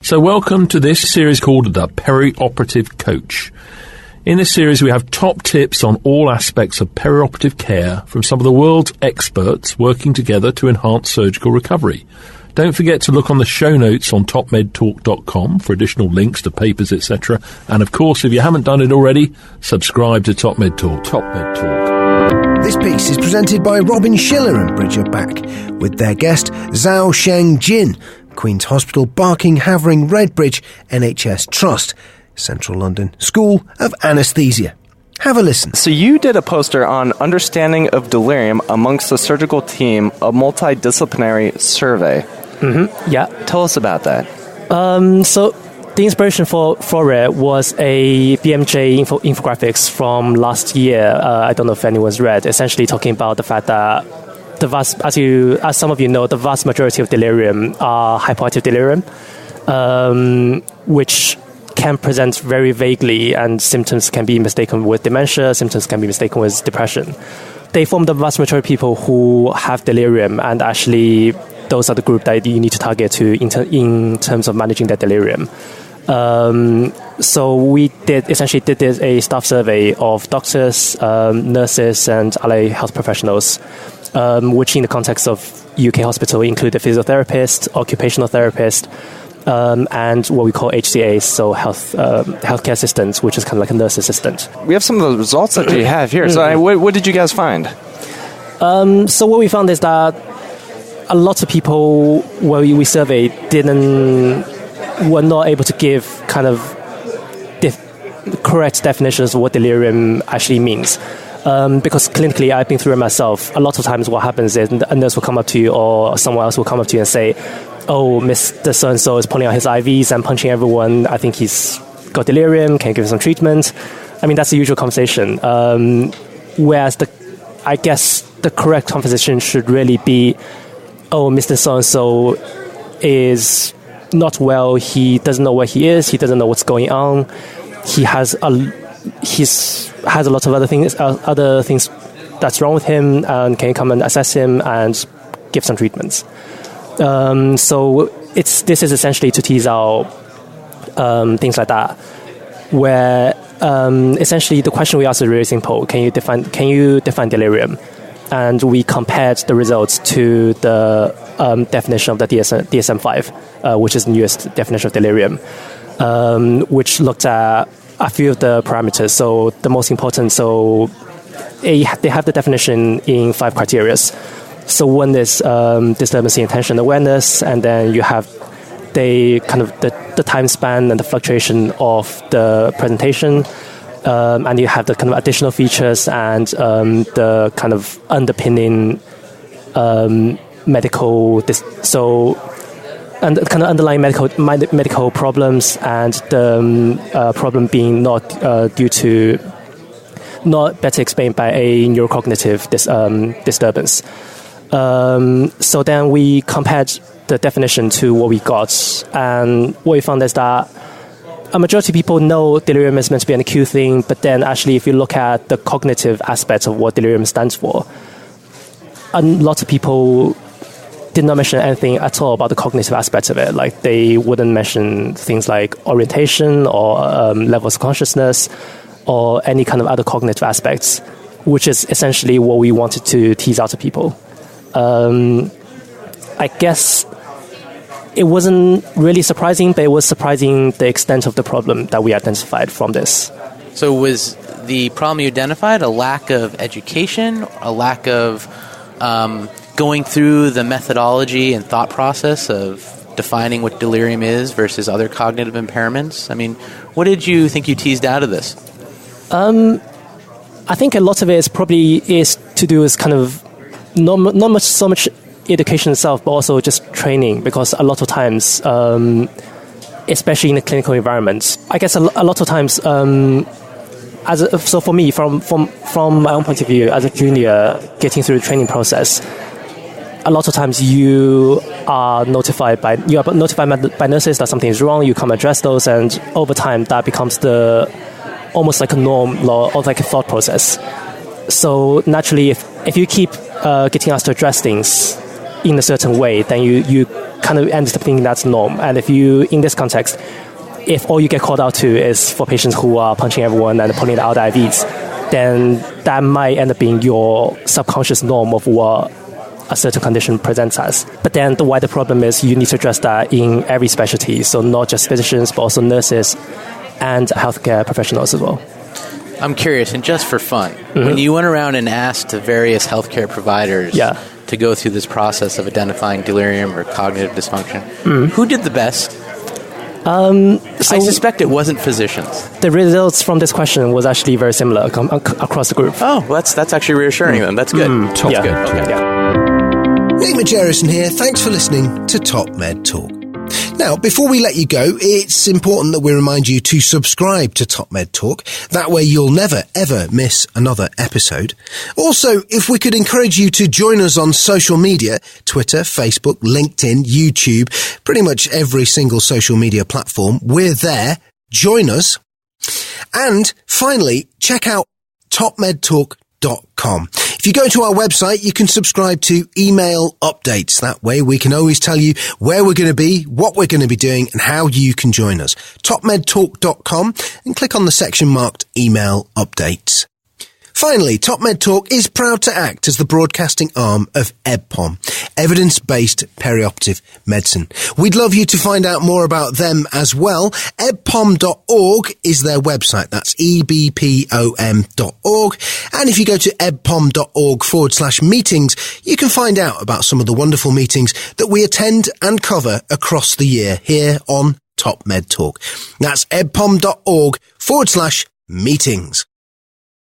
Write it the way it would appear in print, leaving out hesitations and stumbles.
So welcome to this series called the Perioperative Coach. In this series we have top tips on all aspects of perioperative care from some of the world's experts working together to enhance surgical recovery. Don't forget to look on the show notes on topmedtalk.com for additional links to papers, etc. And of course, if you haven't done it already, subscribe to Top Med Talk. Top Med Talk. This piece is presented by Robin Schiller and Bridget Bach, with their guest Zhaosheng Jin, Queen's Hospital, Barking, Havering Redbridge NHS Trust, Central London School of Anaesthesia. Have a listen. So you did a poster on understanding of delirium amongst the surgical team, a multidisciplinary survey. Mm-hmm. Yeah. Tell us about that. So the inspiration for it was a BMJ infographics from last year. I don't know if anyone's read. Essentially talking about the fact that as some of you know, the vast majority of delirium are hypoactive delirium, which can present very vaguely, and symptoms can be mistaken with dementia, symptoms can be mistaken with depression. They form the vast majority of people who have delirium, and actually those are the group that you need to target in terms of managing their delirium. So we essentially did a staff survey of doctors, nurses, and allied health professionals, which in the context of UK hospital included physiotherapist, occupational therapist, and what we call HCAs, so healthcare assistants, which is kind of like a nurse assistant. We have some of the results that you have here. So what did you guys find? So what we found is that a lot of people we surveyed were not able to give kind of correct definitions of what delirium actually means. Because clinically, I've been through it myself. A lot of times what happens is a nurse will come up to you or someone else will come up to you and say, "Oh, Mr. So-and-so is pulling out his IVs and punching everyone. I think he's got delirium. Can you give him some treatment?" I mean, that's the usual conversation. Whereas I guess the correct conversation should really be, "Oh, Mr. So-and-so is not well. He doesn't know where he is. He doesn't know what's going on. He has a lot of other things that's wrong with him. And can you come and assess him and give some treatments?" So this is essentially to tease out things like that, where essentially the question we asked is really simple: Can you define delirium? And we compared the results to the definition of the DSM-5, which is the newest definition of delirium, which looked at a few of the parameters. So the most important, they have the definition in 5 criteria. So one is disturbance in attention awareness, and then you have the time span and the fluctuation of the presentation, and you have the kind of additional features and the kind of underpinning medical and kind of underlying medical problems, and the problem being not better explained by a neurocognitive disturbance. So then we compared the definition to what we got, and what we found is that a majority of people know delirium is meant to be an acute thing, but then actually if you look at the cognitive aspects of what delirium stands for, a lot of people did not mention anything at all about the cognitive aspects of it. Like they wouldn't mention things like orientation or levels of consciousness or any kind of other cognitive aspects, which is essentially what we wanted to tease out to people. I guess it wasn't really surprising, but it was surprising the extent of the problem that we identified from this. So was the problem you identified a lack of education, a lack of going through the methodology and thought process of defining what delirium is versus other cognitive impairments? I mean, what did you think you teased out of this? I think a lot of it is to do with kind of not so much education itself, but also just training, because a lot of times, especially in a clinical environment, I guess a lot of times, so for me, from my own point of view, as a junior getting through the training process, a lot of times you are notified by nurses that something is wrong. You come address those, and over time that becomes almost like a norm or like a thought process. So naturally, if you keep getting asked to address things, in a certain way, then you kind of end up thinking that's norm. And if you, in this context, if all you get called out to is for patients who are punching everyone and pulling out IVs, then that might end up being your subconscious norm of what a certain condition presents as. But then the wider problem is you need to address that in every specialty, so not just physicians, but also nurses and healthcare professionals as well. I'm curious, and just for fun, when you went around and asked the various healthcare providers to go through this process of identifying delirium or cognitive dysfunction, who did the best? So I suspect it wasn't physicians. The results from this question was actually very similar across the group. Oh, well, that's actually reassuring then. That's good. That's good. Okay. Nick Majerison here. Thanks for listening to Top Med Talk. Now, before we let you go, it's important that we remind you to subscribe to Top Med Talk. That way you'll never, ever miss another episode. Also, if we could encourage you to join us on social media, Twitter, Facebook, LinkedIn, YouTube, pretty much every single social media platform, we're there. Join us. And finally, check out topmedtalk.com. If you go to our website, you can subscribe to email updates. That way we can always tell you where we're going to be, what we're going to be doing, and how you can join us. topmedtalk.com and click on the section marked email updates. Finally, Top Med Talk is proud to act as the broadcasting arm of EBPOM, Evidence-Based Perioperative Medicine. We'd love you to find out more about them as well. ebpom.org is their website. That's ebpom.org. And if you go to ebpom.org/meetings, you can find out about some of the wonderful meetings that we attend and cover across the year here on Top Med Talk. That's ebpom.org/meetings.